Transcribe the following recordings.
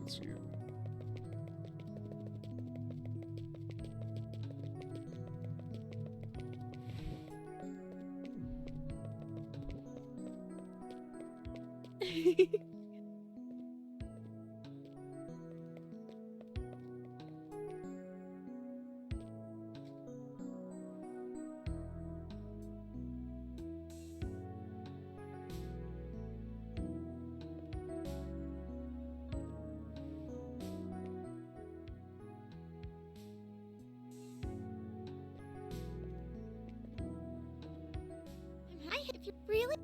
benefits you. If you really...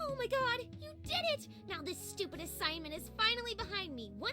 Oh my god, you did it! Now this stupid assignment is finally behind me. One...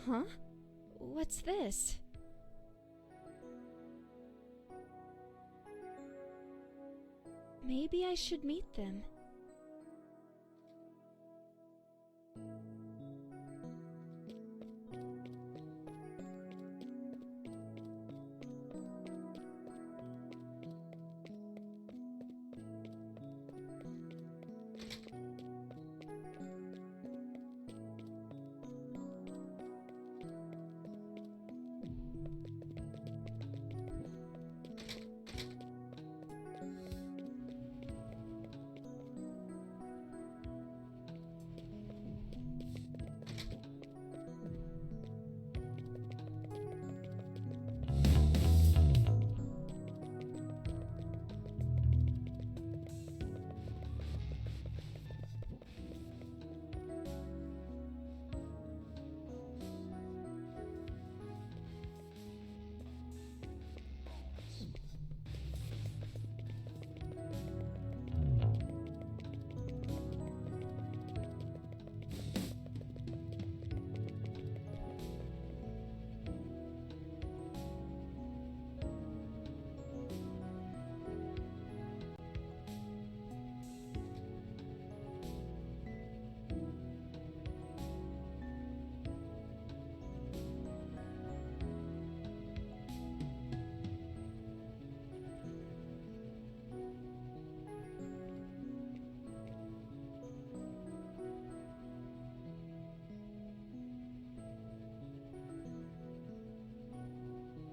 Huh? What's this? Maybe I should meet them.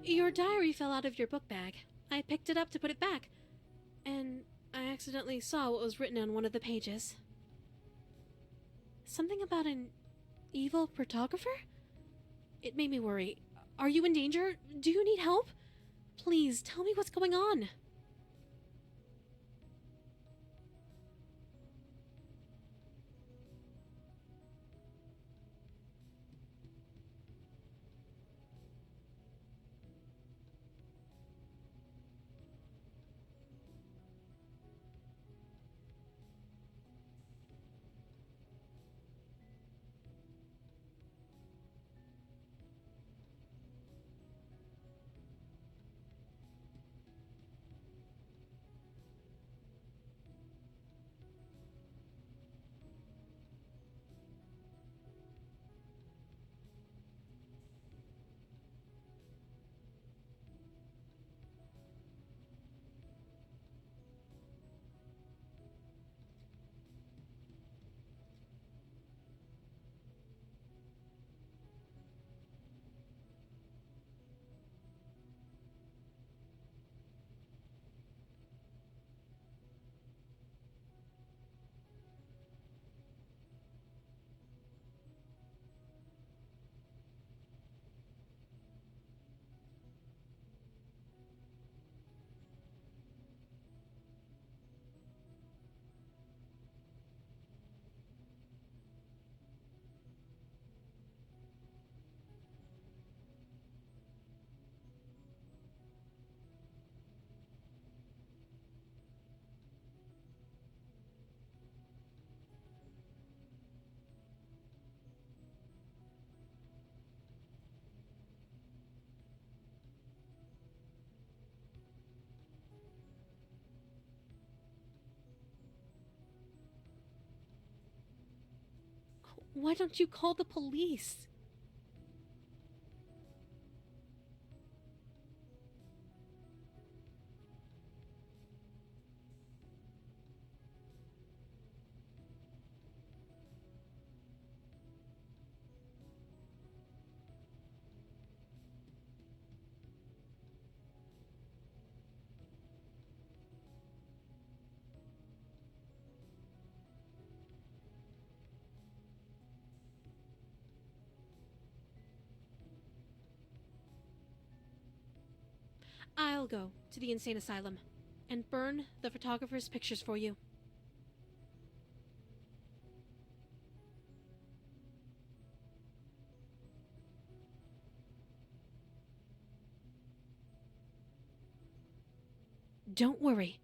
Your diary fell out of your book bag. I picked it up to put it back, and I accidentally saw what was written on one of the pages. Something about an evil photographer? It made me worry. Are you in danger? Do you need help? Please, tell me what's going on. Why don't you call the police? I'll go to the insane asylum and burn the photographer's pictures for you. Don't worry.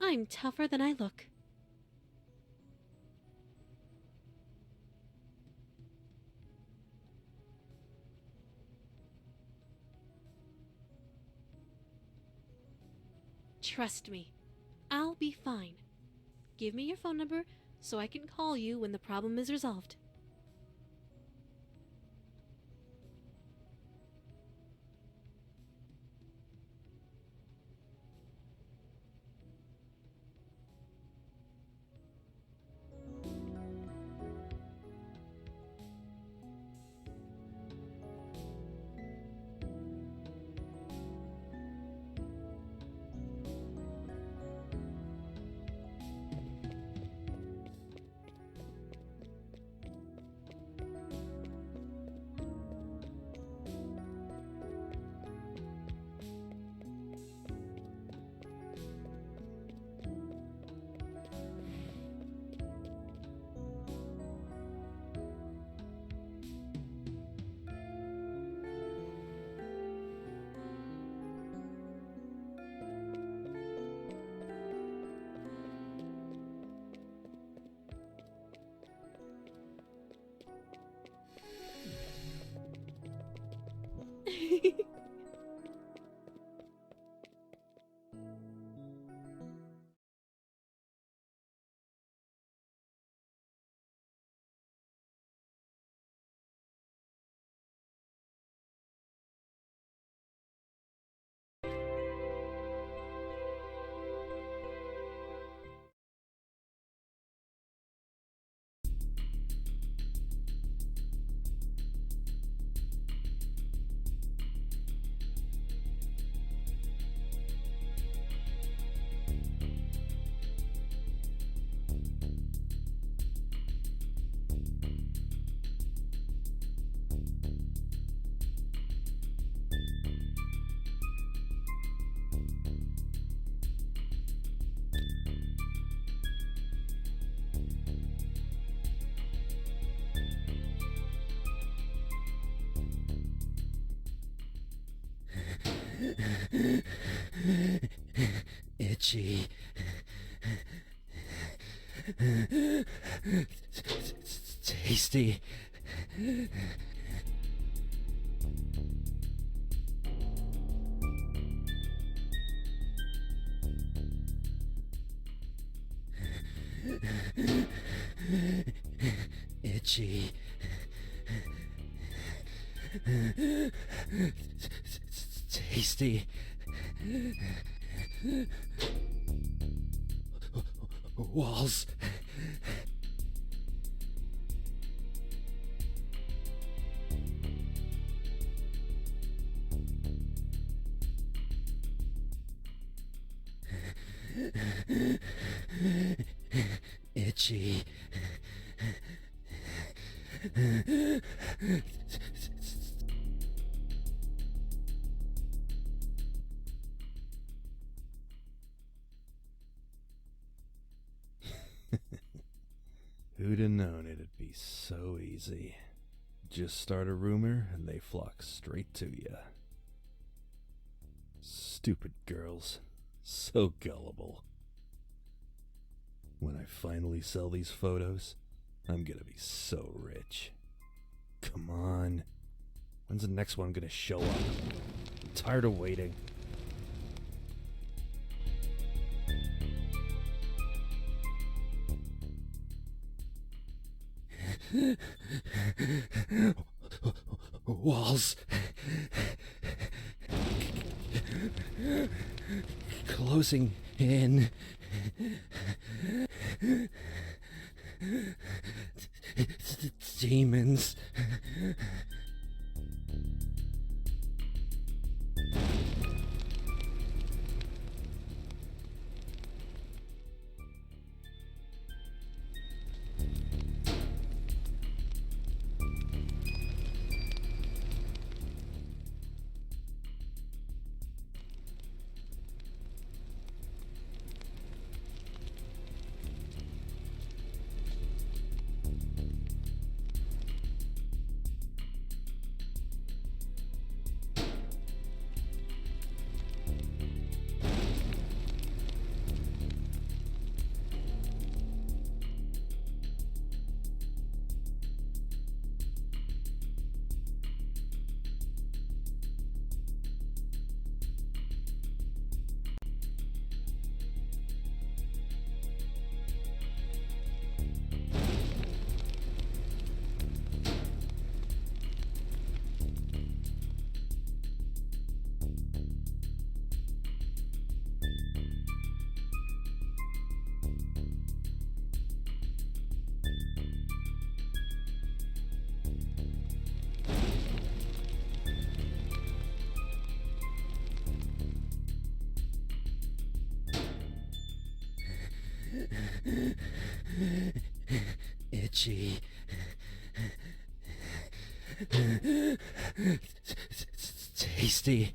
I'm tougher than I look. Trust me, I'll be fine. Give me your phone number so I can call you when the problem is resolved. Itchy. Tasty. Itchy. Tasty. Walls. Itchy. Who'd have known it'd be so easy? Just start a rumor and they flock straight to ya. Stupid girls. So gullible. When I finally sell these photos, I'm gonna be so rich. Come on. When's the next one gonna show up? I'm tired of waiting. Walls. Closing in. Demons. Itchy. Tasty.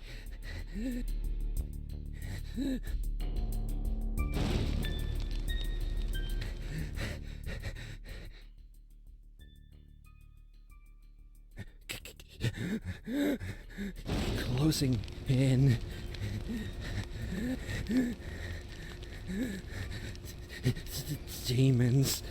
Closing in. Demons.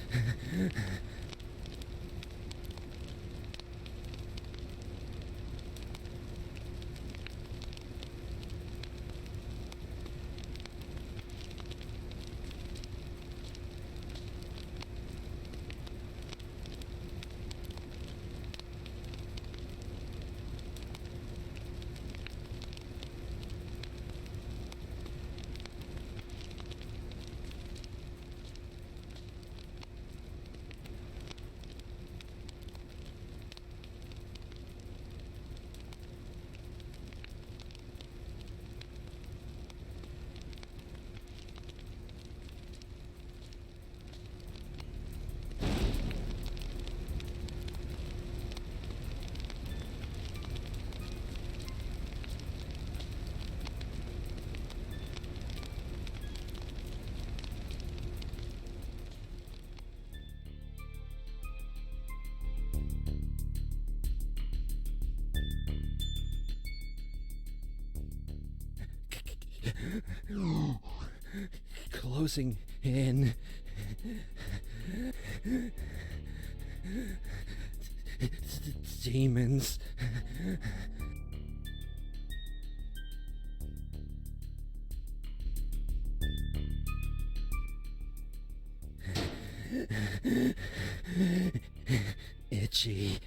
Closing in. Demons. Itchy.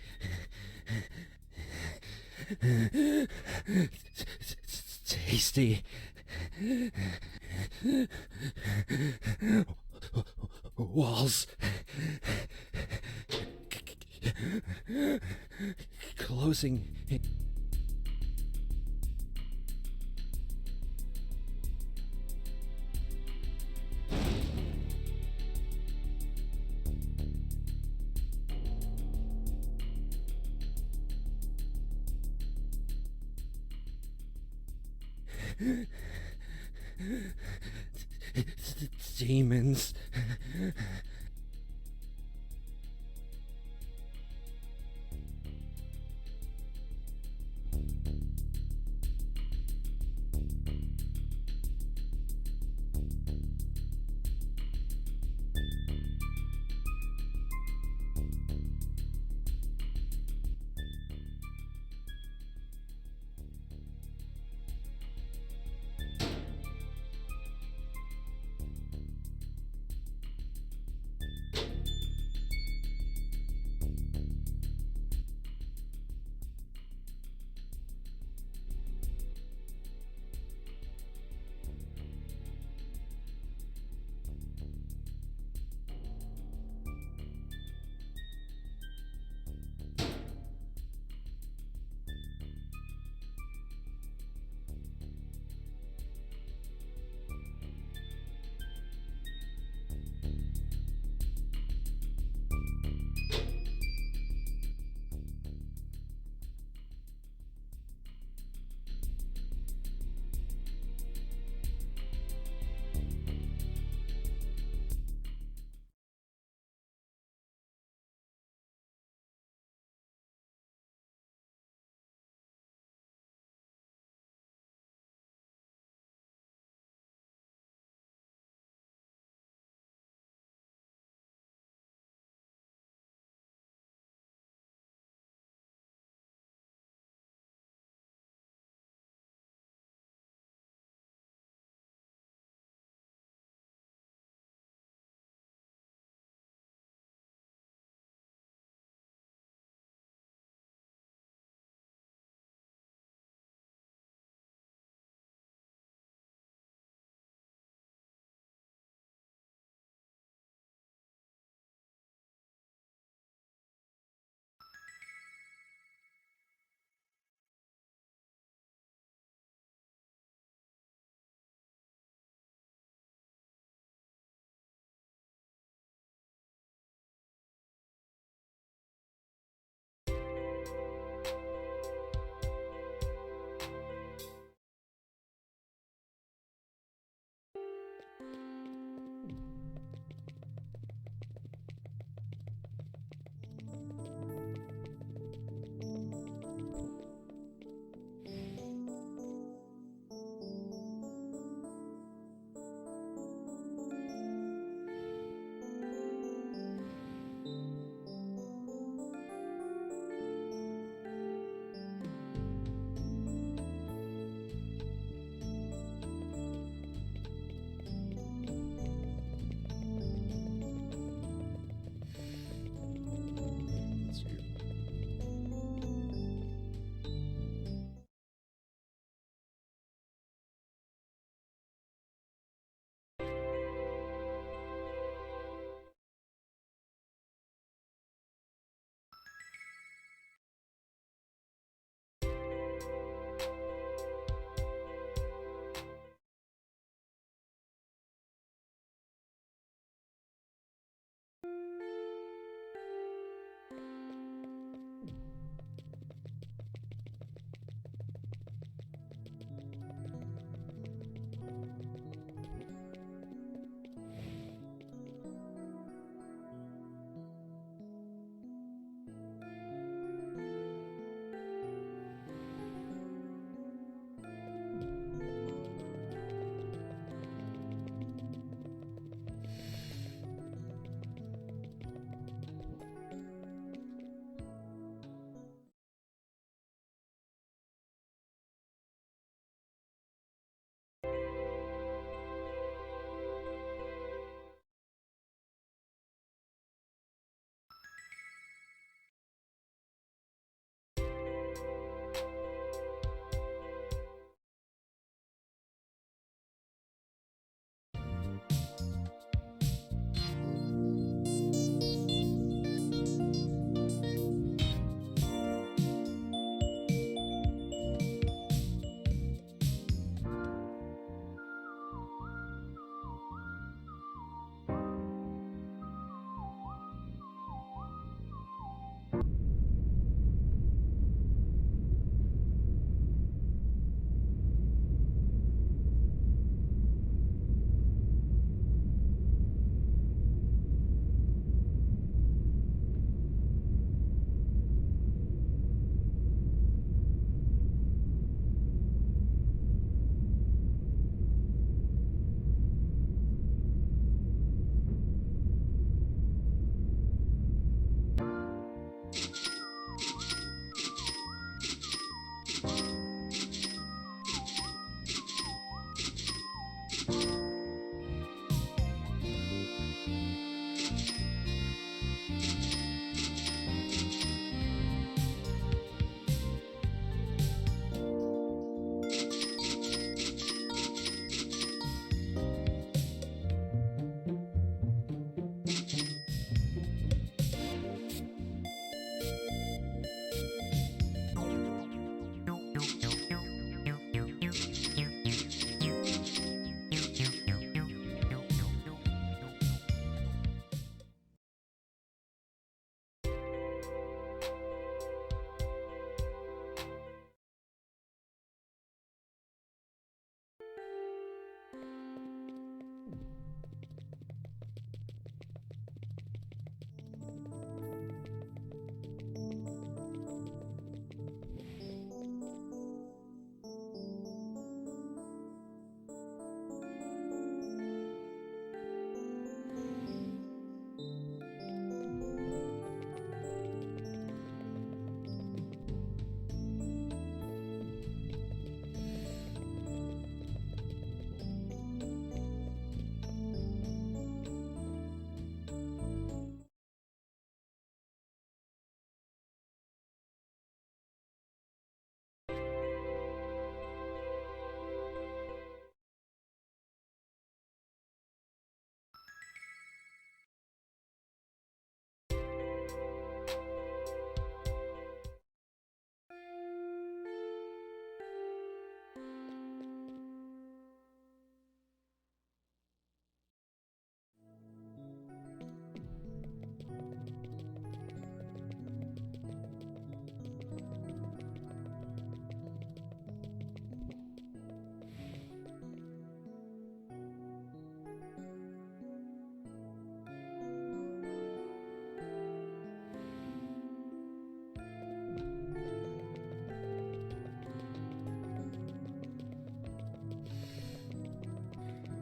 Tasty. Walls. Closing. Demons.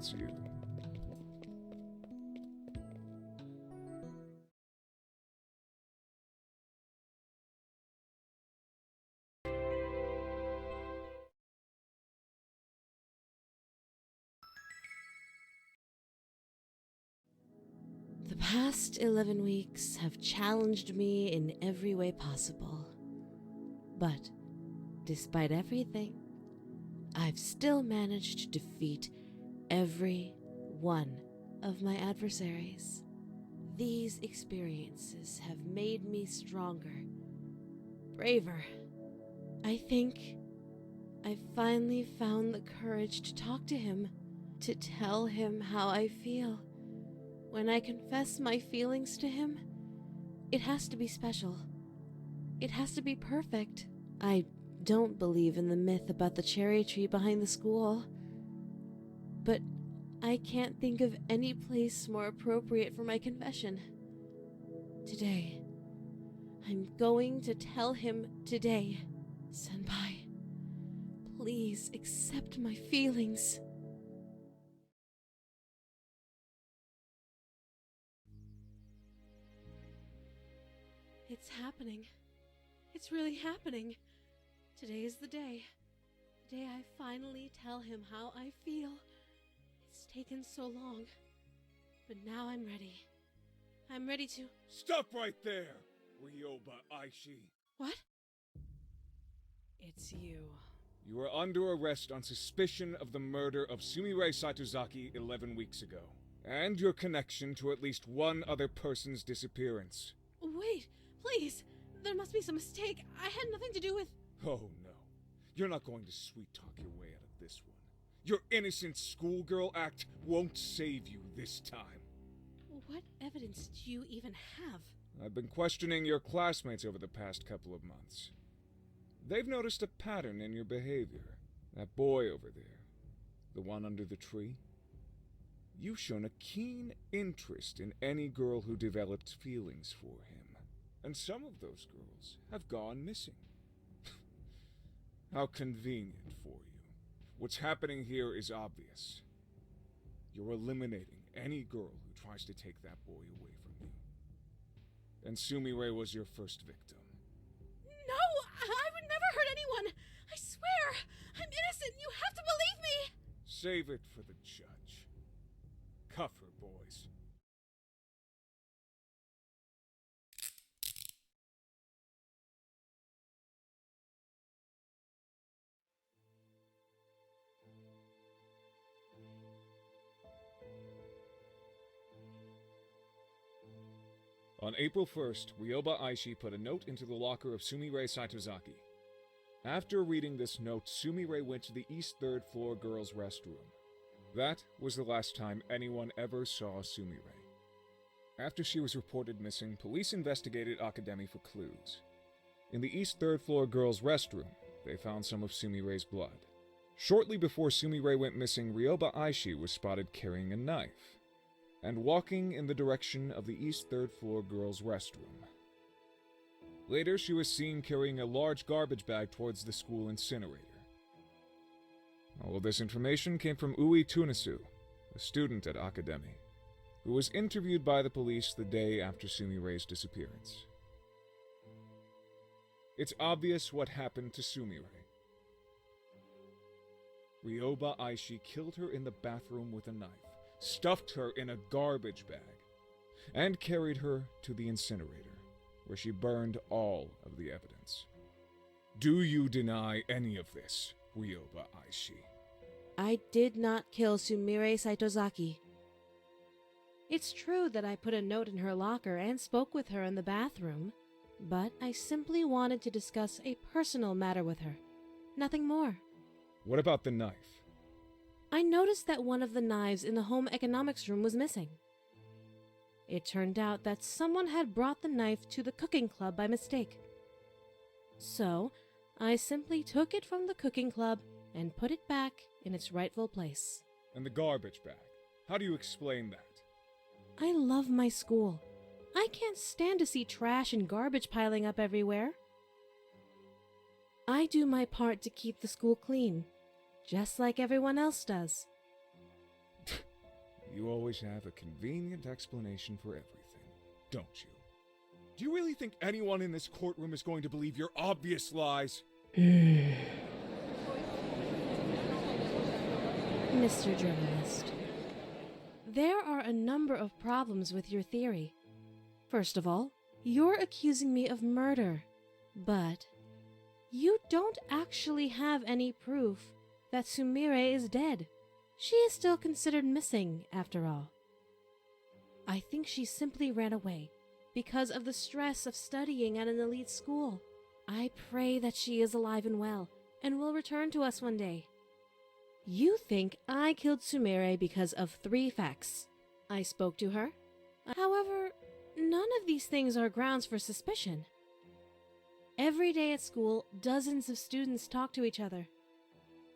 It's you. The past 11 weeks have challenged me in every way possible. But, despite everything, I've still managed to defeat every one of my adversaries. These experiences have made me stronger, braver. I think I finally found the courage to talk to him, to tell him how I feel. When I confess my feelings to him, it has to be special. It has to be perfect. I don't believe in the myth about the cherry tree behind the school. but I can't think of any place more appropriate for my confession. Today. I'm going to tell him today. Senpai, please accept my feelings. It's happening. It's really happening. Today is the day. The day I finally tell him how I feel. It's taken so long. But now I'm ready. I'm ready to... Stop right there, Ryoba Aishi. What? It's you. You are under arrest on suspicion of the murder of Sumire Saitozaki 11 weeks ago, and your connection to at least one other person's disappearance. Wait, please. There must be some mistake. I had nothing to do with... Oh no, you're not going to sweet-talk your way out of this one. Your innocent schoolgirl act won't save you this time. What evidence do you even have? I've been questioning your classmates over the past couple of months. They've noticed a pattern in your behavior. That boy over there, the one under the tree. You've shown a keen interest in any girl who developed feelings for him, and some of those girls have gone missing. How convenient for you. What's happening here is obvious. You're eliminating any girl who tries to take that boy away from you. And Sumire was your first victim. No! I would never hurt anyone! I swear! I'm innocent! You have to believe me! Save it for the judge. Cuff her, boys. On April 1st, Ryoba Aishi put a note into the locker of Sumire Saitozaki. After reading this note, Sumire went to the East 3rd floor girls' restroom. That was the last time anyone ever saw Sumire. After she was reported missing, police investigated Akademi for clues. In the East 3rd floor girls' restroom, they found some of Sumire's blood. Shortly before Sumire went missing, Ryoba Aishi was spotted carrying a knife and walking in the direction of the East 3rd floor girls' restroom. Later, she was seen carrying a large garbage bag towards the school incinerator. All of this information came from Ui Tunisu, a student at Akademi, who was interviewed by the police the day after Sumire's disappearance. It's obvious what happened to Sumire. Ryoba Aishi killed her in the bathroom with a knife, stuffed her in a garbage bag, and carried her to the incinerator, where she burned all of the evidence. Do you deny any of this, Ryoba Aishi? I did not kill Sumire Saitozaki. It's true that I put a note in her locker and spoke with her in the bathroom, but I simply wanted to discuss a personal matter with her. Nothing more. What about the knife? I noticed that one of the knives in the home economics room was missing. It turned out that someone had brought the knife to the cooking club by mistake. So, I simply took it from the cooking club and put it back in its rightful place. And the garbage bag? How do you explain that? I love my school. I can't stand to see trash and garbage piling up everywhere. I do my part to keep the school clean, just like everyone else does. You always have a convenient explanation for everything, don't you? Do you really think anyone in this courtroom is going to believe your obvious lies? Mr. Journalist, there are a number of problems with your theory. First of all, you're accusing me of murder, but you don't actually have any proof that Sumire is dead. She is still considered missing, after all. I think she simply ran away because of the stress of studying at an elite school. I pray that she is alive and well and will return to us one day. You think I killed Sumire because of 3 facts. I spoke to her. However, none of these things are grounds for suspicion. Every day at school, dozens of students talk to each other,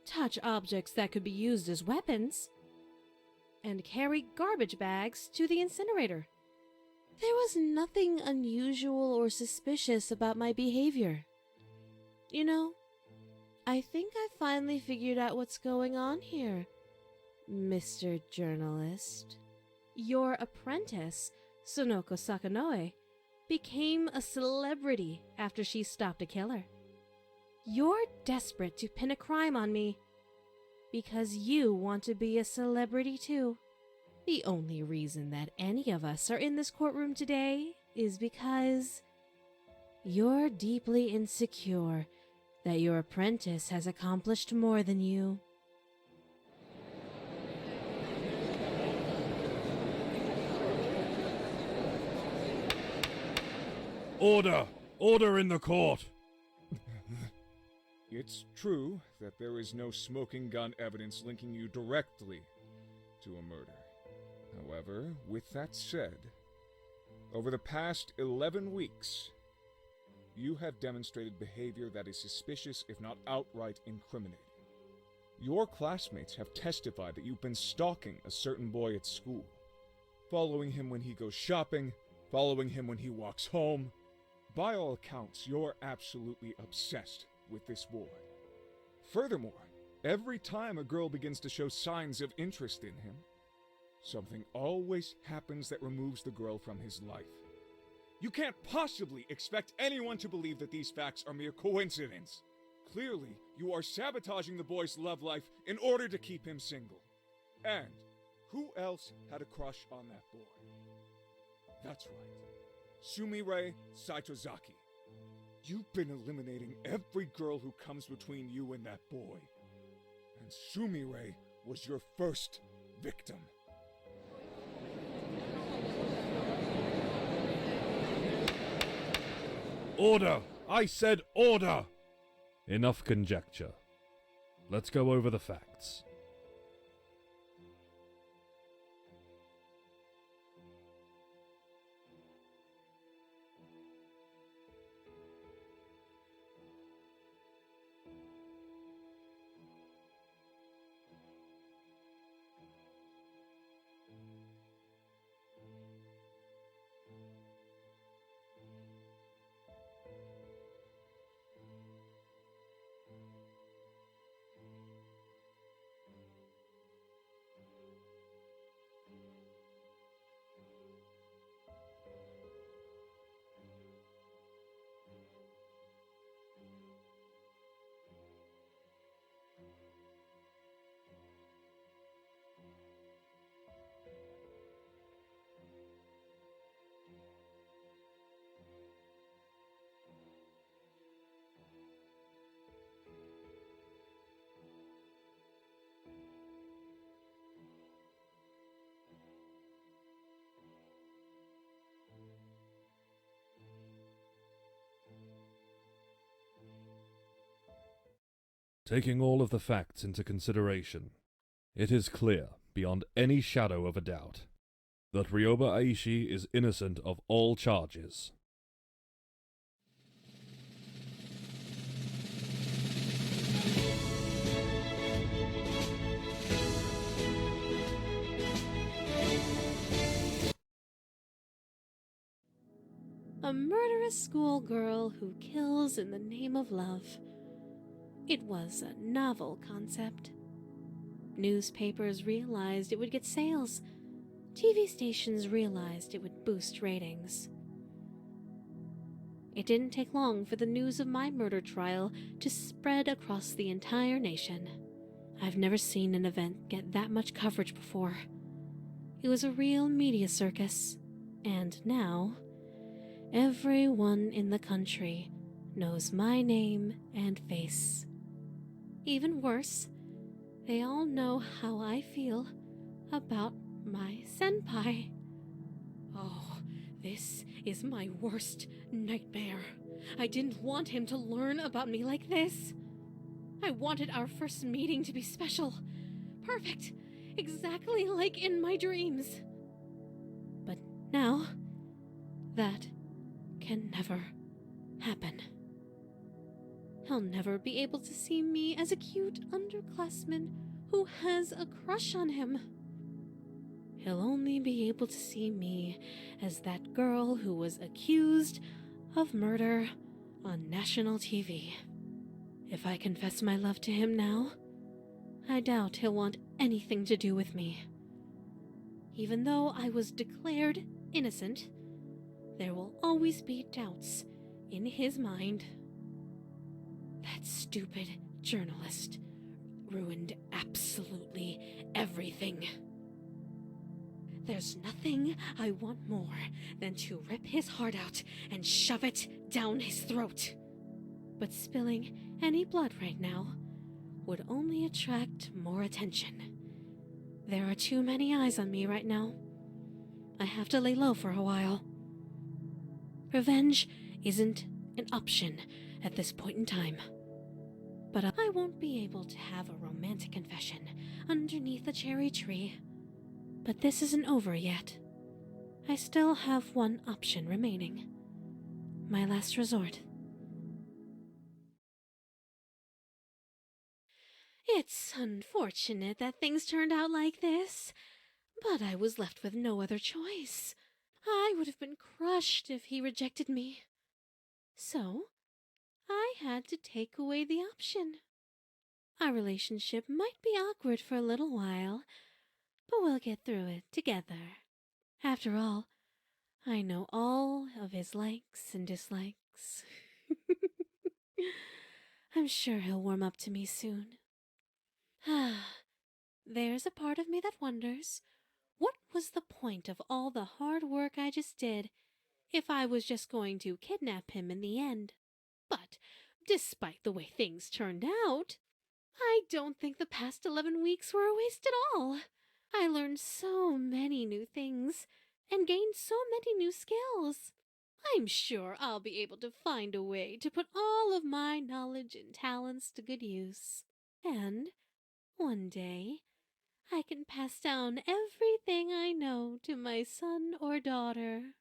touch objects that could be used as weapons, and carry garbage bags to the incinerator. There was nothing unusual or suspicious about my behavior. You know, I think I finally figured out what's going on here, Mr. Journalist. Your apprentice, Sonoko Sakanoe, became a celebrity after she stopped a killer. You're desperate to pin a crime on me because you want to be a celebrity too. The only reason that any of us are in this courtroom today is because you're deeply insecure that your apprentice has accomplished more than you. Order! Order in the court! It's true that there is no smoking gun evidence linking you directly to a murder. However, with that said, over the past 11 weeks, you have demonstrated behavior that is suspicious, if not outright incriminating. Your classmates have testified that you've been stalking a certain boy at school, following him when he goes shopping, following him when he walks home. By all accounts, you're absolutely obsessed with this boy. Furthermore, every time a girl begins to show signs of interest in him, something always happens that removes the girl from his life. You can't possibly expect anyone to believe that these facts are mere coincidence. Clearly, you are sabotaging the boy's love life in order to keep him single. And who else had a crush on that boy? That's right, Sumire Saitozaki. You've been eliminating every girl who comes between you and that boy. And Sumire was your first victim. Order! I said order! Enough conjecture. Let's go over the facts. Taking all of the facts into consideration, it is clear, beyond any shadow of a doubt, that Ryoba Aishi is innocent of all charges. A murderous schoolgirl who kills in the name of love. It was a novel concept. Newspapers realized it would get sales. TV stations realized it would boost ratings. It didn't take long for the news of my murder trial to spread across the entire nation. I've never seen an event get that much coverage before. It was a real media circus, and now everyone in the country knows my name and face. Even worse, they all know how I feel about my senpai. Oh, this is my worst nightmare. I didn't want him to learn about me like this. I wanted our first meeting to be special, perfect, exactly like in my dreams. But now, that can never happen. He'll never be able to see me as a cute underclassman who has a crush on him. he'll only be able to see me as that girl who was accused of murder on national TV. If I confess my love to him now, I doubt he'll want anything to do with me. Even though I was declared innocent, there will always be doubts in his mind. That stupid journalist ruined absolutely everything. There's nothing I want more than to rip his heart out and shove it down his throat. But spilling any blood right now would only attract more attention. There are too many eyes on me right now. I have to lay low for a while. Revenge isn't an option at this point in time. But I won't be able to have a romantic confession underneath a cherry tree. But this isn't over yet. I still have one option remaining. My last resort. It's unfortunate that things turned out like this, but I was left with no other choice. I would have been crushed if he rejected me. So, I had to take away the option. Our relationship might be awkward for a little while, but we'll get through it together. After all, I know all of his likes and dislikes. I'm sure he'll warm up to me soon. There's a part of me that wonders, what was the point of all the hard work I just did if I was just going to kidnap him in the end? But despite the way things turned out, I don't think the past 11 weeks were a waste at all. I learned so many new things and gained so many new skills. I'm sure I'll be able to find a way to put all of my knowledge and talents to good use. And one day, I can pass down everything I know to my son or daughter.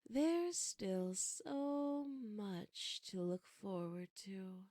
There's still so much to look forward to.